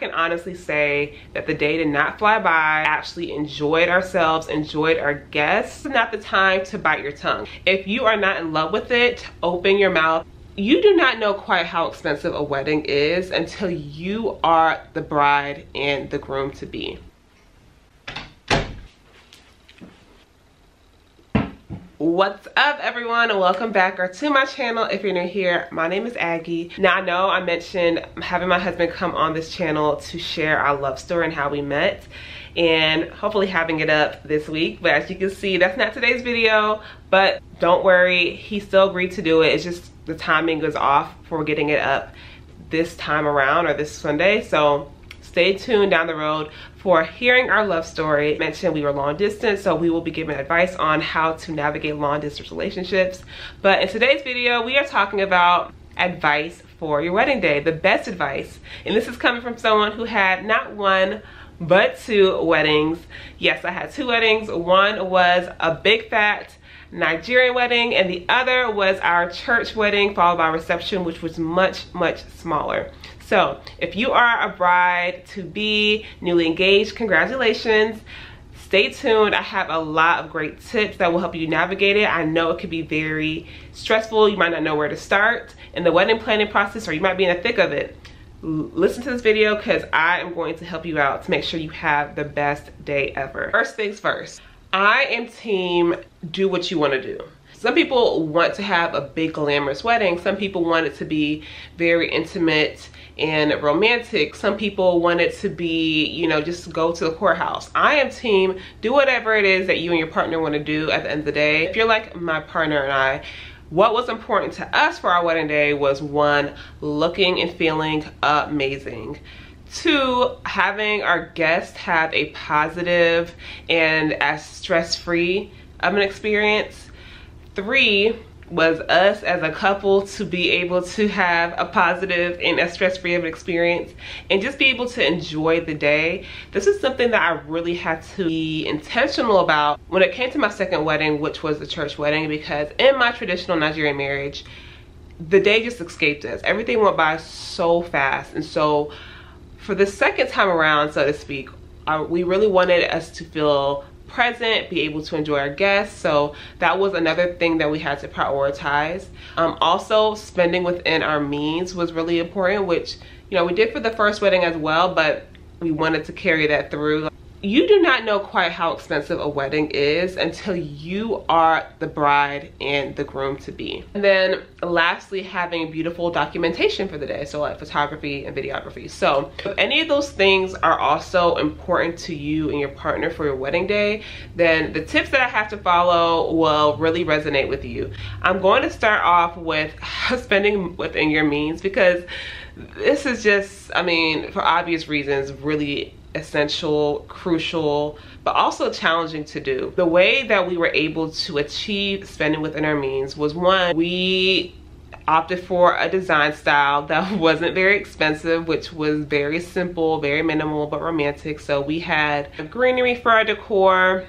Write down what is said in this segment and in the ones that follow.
can honestly say that the day did not fly by. Actually enjoyed ourselves, enjoyed our guests. It's not the time to bite your tongue. If you are not in love with it, open your mouth. You do not know quite how expensive a wedding is until you are the bride and the groom to be. What's up, everyone, and welcome back to my channel. If you're new here, my name is Aggie. Now, I know I mentioned having my husband come on this channel to share our love story and how we met, and hopefully having it up this week. But as you can see, that's not today's video, but don't worry, he still agreed to do it. It's just the timing was off for getting it up this time around, or this Sunday. So stay tuned down the road for hearing our love story. I mentioned we were long distance, so we will be giving advice on how to navigate long distance relationships. But in today's video, we are talking about advice for your wedding day, the best advice. And this is coming from someone who had not one, but two weddings. Yes, I had two weddings. One was a big fat Nigerian wedding, and the other was our church wedding followed by a reception, which was much smaller. So if you are a bride to be, newly engaged, congratulations. Stay tuned. I have a lot of great tips that will help you navigate it. I know it could be very stressful. You might not know where to start in the wedding planning process, or you might be in the thick of it. Listen to this video because I am going to help you out to make sure you have the best day ever. First things first, I am team do what you want to do. Some people want to have a big glamorous wedding. Some people want it to be very intimate and romantic. Some people want it to be, you know, just go to the courthouse. I am team do whatever it is that you and your partner want to do at the end of the day. If you're like my partner and I, what was important to us for our wedding day was, one, looking and feeling amazing. Two, having our guests have a positive and as stress-free of an experience. Three was us as a couple to be able to have a positive and a stress-free of an experience and just be able to enjoy the day. This is something that I really had to be intentional about when it came to my second wedding, which was the church wedding, because in my traditional Nigerian marriage, the day just escaped us. Everything went by so fast. And so for the second time around, so to speak, we really wanted us to feel present, be able to enjoy our guests. So that was another thing that we had to prioritize. Also, spending within our means was really important, which, you know, we did for the first wedding as well, but we wanted to carry that through. You do not know quite how expensive a wedding is until you are the bride and the groom to be. And then lastly, having beautiful documentation for the day, so like photography and videography. So if any of those things are also important to you and your partner for your wedding day, then the tips that I have to follow will really resonate with you. I'm going to start off with spending within your means, because this is just, I mean, for obvious reasons, really essential, crucial, but also challenging to do. The way that we were able to achieve spending within our means was, one, we opted for a design style that wasn't very expensive, which was very simple, very minimal, but romantic. So we had greenery for our decor.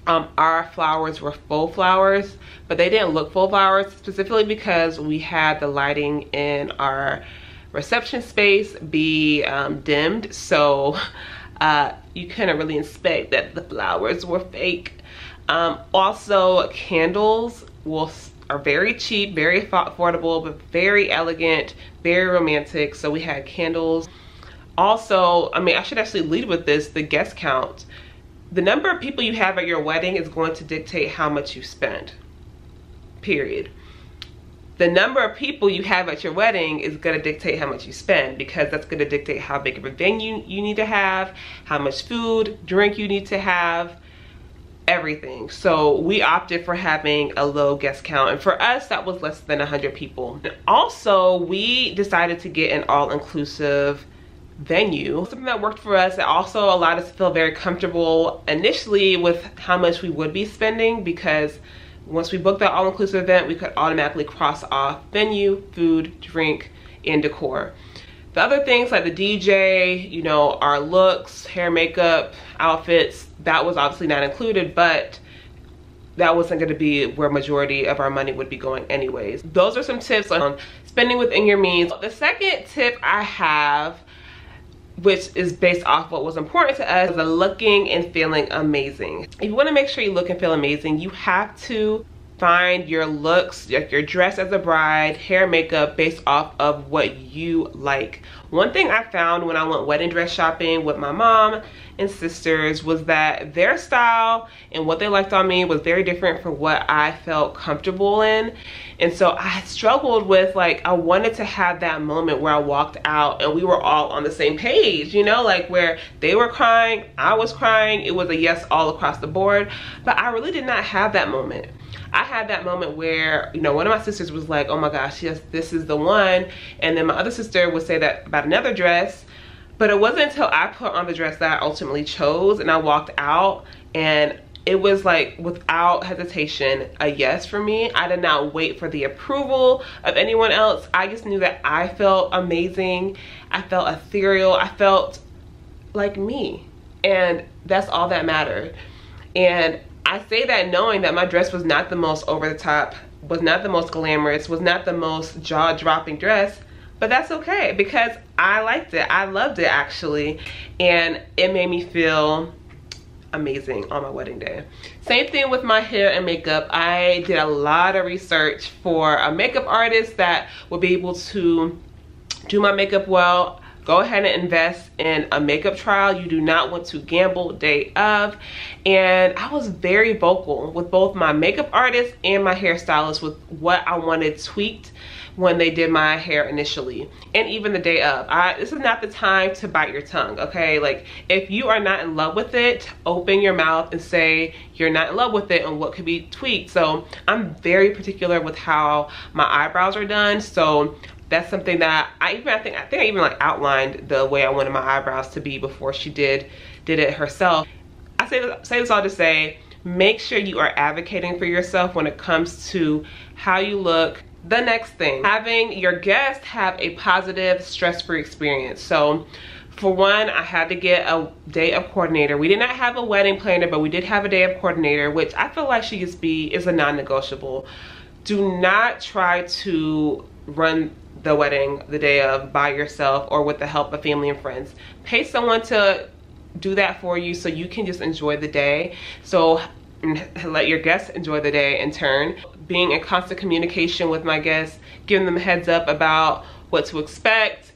Our flowers were faux flowers, but they didn't look faux flowers, specifically because we had the lighting in our reception space be dimmed, so you couldn't really inspect that the flowers were fake. Also, candles are very cheap, very affordable, but very elegant, very romantic. So we had candles. Also, I mean, I should actually lead with this, the guest count. The number of people you have at your wedding is going to dictate how much you spend, period. The number of people you have at your wedding is going to dictate how much you spend, because that's going to dictate how big of a venue you need to have, how much food, drink you need to have, everything. So we opted for having a low guest count, and for us that was less than 100 people. And also, we decided to get an all-inclusive venue, something that worked for us. It also allowed us to feel very comfortable initially with how much we would be spending, because once we booked that all-inclusive event, we could automatically cross off venue, food, drink, and decor. The other things like the DJ, you know, our looks, hair, makeup, outfits, that was obviously not included, but that wasn't going to be where majority of our money would be going anyways. Those are some tips on spending within your means. The second tip I have, which is based off what was important to us, the looking and feeling amazing. If you want to make sure you look and feel amazing, you have to find your looks, like your dress as a bride, hair, makeup, based off of what you like. One thing I found when I went wedding dress shopping with my mom and sisters was that their style and what they liked on me was very different from what I felt comfortable in. And so I struggled with, like, I wanted to have that moment where I walked out and we were all on the same page, you know, like where they were crying, I was crying, it was a yes all across the board. But I really did not have that moment. I had that moment where, you know, one of my sisters was like, oh my gosh, yes, this is the one. And then my other sister would say that about another dress. But it wasn't until I put on the dress that I ultimately chose and I walked out, and it was like without hesitation a yes for me. I did not wait for the approval of anyone else. I just knew that I felt amazing. I felt ethereal. I felt like me. And that's all that mattered. And I say that knowing that my dress was not the most over the top, was not the most glamorous, was not the most jaw-dropping dress, but that's okay because I liked it. I loved it actually, and it made me feel amazing on my wedding day. Same thing with my hair and makeup. I did a lot of research for a makeup artist that would be able to do my makeup well. Go ahead and invest in a makeup trial. You do not want to gamble day of. And I was very vocal with both my makeup artist and my hairstylist with what I wanted tweaked when they did my hair initially, and even the day of. This is not the time to bite your tongue, okay? Like, if you are not in love with it, open your mouth and say you're not in love with it and what could be tweaked. So I'm very particular with how my eyebrows are done. So that's something that I think I even like outlined the way I wanted my eyebrows to be before she did it herself. I say this all to say, make sure you are advocating for yourself when it comes to how you look. The next thing, having your guests have a positive, stress-free experience. So for one, I had to get a day of coordinator. We did not have a wedding planner, but we did have a day of coordinator, which I feel like is a non-negotiable. Do not try to run the wedding the day of by yourself or with the help of family and friends. Pay someone to do that for you so you can just enjoy the day. So let your guests enjoy the day in turn. Being in constant communication with my guests, giving them a heads up about what to expect,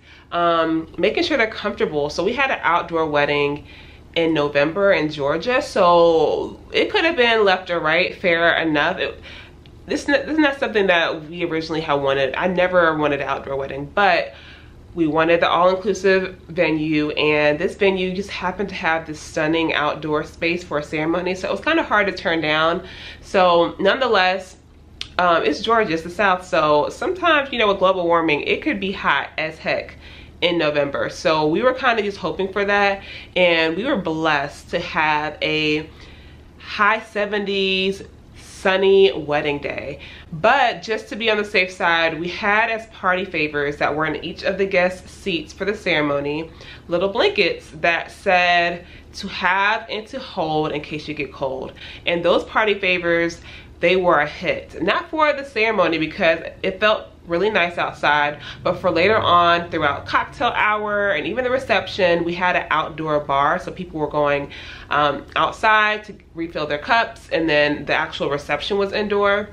making sure they're comfortable. So we had an outdoor wedding in November in Georgia, so it could have been left or right, fair enough. This is not something that we originally had wanted. I never wanted an outdoor wedding, but we wanted the all-inclusive venue, and this venue just happened to have this stunning outdoor space for a ceremony, so it was kind of hard to turn down. So nonetheless, it's Georgia, it's the South, so sometimes, you know, with global warming, it could be hot as heck in November. So we were kind of just hoping for that, and we were blessed to have a high 70s sunny wedding day. But just to be on the safe side, we had as party favors that were in each of the guest seats for the ceremony little blankets that said to have and to hold in case you get cold. And those party favors, they were a hit. Not for the ceremony because it felt really nice outside, but for later on throughout cocktail hour and even the reception, we had an outdoor bar, so people were going outside to refill their cups, and then the actual reception was indoor.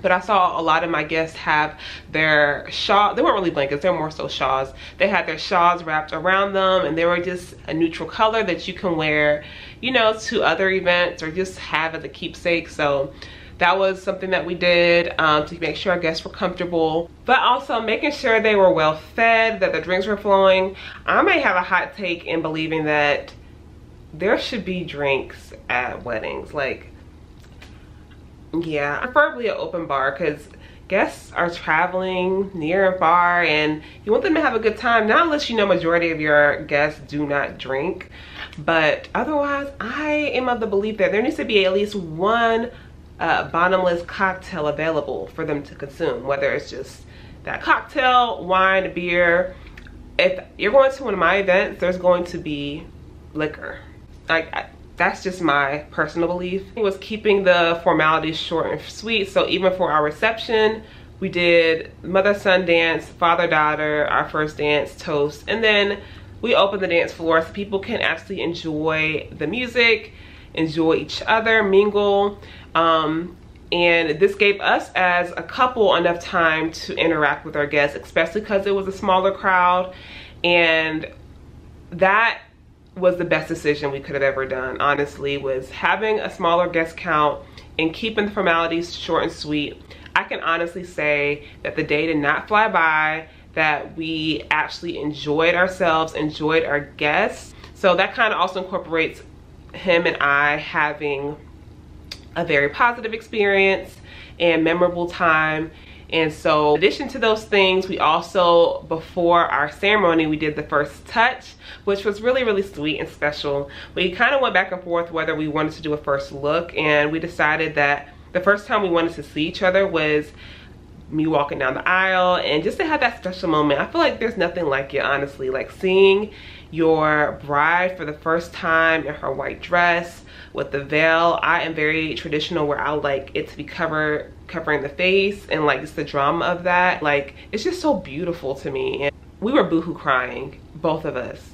But I saw a lot of my guests have their shawl, they weren't really blankets, they were more so shawls. They had their shawls wrapped around them, and they were just a neutral color that you can wear, you know, to other events or just have as a keepsake. So that was something that we did to make sure our guests were comfortable, but also making sure they were well fed, that the drinks were flowing. I may have a hot take in believing that there should be drinks at weddings. Like, yeah, preferably an open bar, because guests are traveling near and far and you want them to have a good time, not unless you know majority of your guests do not drink. But otherwise, I am of the belief that there needs to be at least one bottomless cocktail available for them to consume, whether it's just that cocktail, wine, beer. If you're going to one of my events, there's going to be liquor. That's just my personal belief. It was keeping the formalities short and sweet. So even for our reception, we did mother-son dance, father-daughter, our first dance, toast, and then we open the dance floor so people can actually enjoy the music, enjoy each other, mingle. And this gave us as a couple enough time to interact with our guests, especially because it was a smaller crowd. And that was the best decision we could have ever done, honestly, was having a smaller guest count and keeping the formalities short and sweet. I can honestly say that the day did not fly by, that we actually enjoyed ourselves, enjoyed our guests. So that kind of also incorporates him and I having a very positive experience and memorable time. And so in addition to those things, we also, before our ceremony, we did the first touch, which was really, really sweet and special. We kind of went back and forth whether we wanted to do a first look, and we decided that the first time we wanted to see each other was me walking down the aisle, and just to have that special moment. I feel like there's nothing like it, honestly, like seeing your bride for the first time in her white dress with the veil. I am very traditional where I like it to be covering the face, and like just the drama of that, like it's just so beautiful to me. And we were boohoo crying, both of us,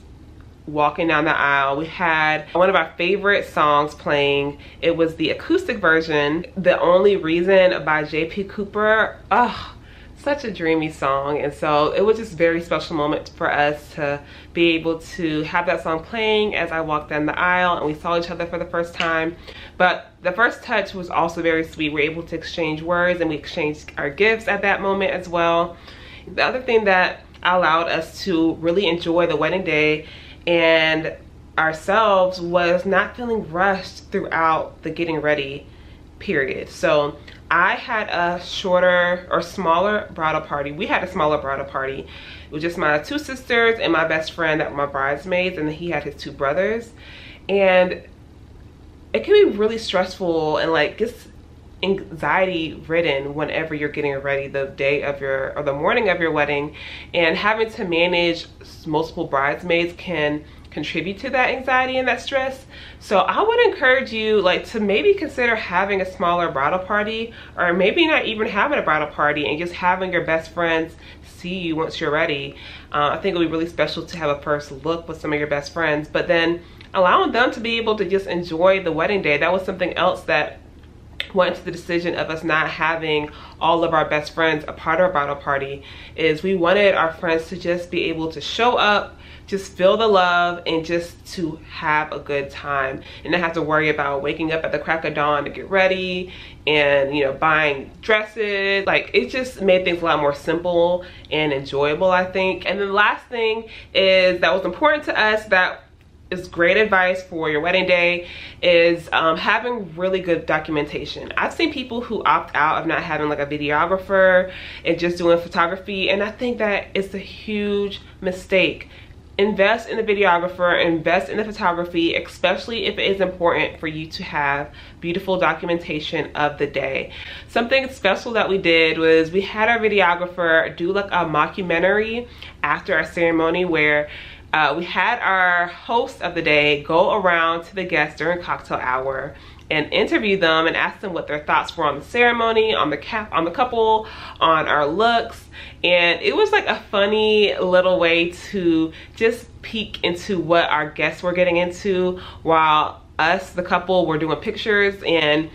walking down the aisle. We had one of our favorite songs playing. It was the acoustic version, The Only Reason by J.P. Cooper. Oh, such a dreamy song. And so it was just a very special moment for us to be able to have that song playing as I walked down the aisle and we saw each other for the first time. But the first touch was also very sweet. We were able to exchange words and we exchanged our gifts at that moment as well. The other thing that allowed us to really enjoy the wedding day and ourselves was not feeling rushed throughout the getting ready period. So I had a shorter or smaller bridal party. We had a smaller bridal party. It was just my two sisters and my best friend that were my bridesmaids, and then he had his two brothers. And it can be really stressful and like just anxiety ridden whenever you're getting ready the day of your, or the morning of your wedding, and having to manage multiple bridesmaids can contribute to that anxiety and that stress. So I would encourage you like to maybe consider having a smaller bridal party, or maybe not even having a bridal party and just having your best friends see you once you're ready. I think it would be really special to have a first look with some of your best friends, but then allowing them to be able to just enjoy the wedding day. That was something else that went into the decision of us not having all of our best friends a part of our bridal party, is we wanted our friends to just be able to show up, just feel the love, and just to have a good time and not have to worry about waking up at the crack of dawn to get ready and, you know, buying dresses. Like, it just made things a lot more simple and enjoyable, I think. And then the last thing is that was important to us, that is great advice for your wedding day, is having really good documentation. I've seen people who opt out of not having like a videographer and just doing photography, and I think that it's a huge mistake. Invest in the videographer, invest in the photography, especially if it is important for you to have beautiful documentation of the day. Something special that we did was we had our videographer do like a mockumentary after our ceremony, where we had our host of the day go around to the guests during cocktail hour and interview them and ask them what their thoughts were on the ceremony, on the couple, on our looks. And it was like a funny little way to just peek into what our guests were getting into while us, the couple, were doing pictures. And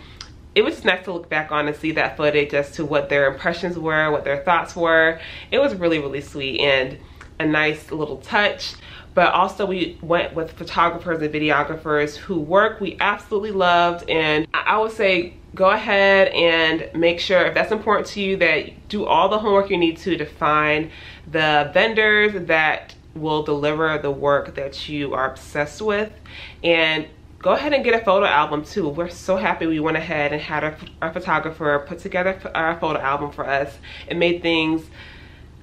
it was nice to look back on and see that footage as to what their impressions were, what their thoughts were. It was really, really sweet and a nice little touch. But also we went with photographers and videographers who work we absolutely loved. And I would say go ahead and make sure, if that's important to you, that do all the homework you need to find the vendors that will deliver the work that you are obsessed with. And go ahead and get a photo album too. We're so happy we went ahead and had our photographer put together our photo album for us. It made things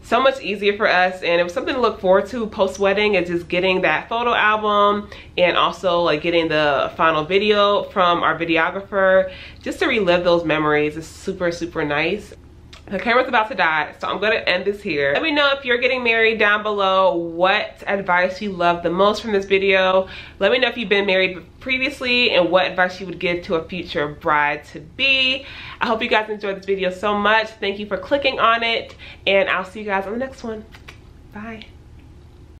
so much easier for us, and it was something to look forward to post-wedding, is just getting that photo album and also like getting the final video from our videographer just to relive those memories. Is super, super nice. The camera's about to die, so I'm gonna end this here. Let me know if you're getting married down below, what advice you love the most from this video. Let me know if you've been married previously and what advice you would give to a future bride-to-be. I hope you guys enjoyed this video so much. Thank you for clicking on it, and I'll see you guys on the next one. Bye.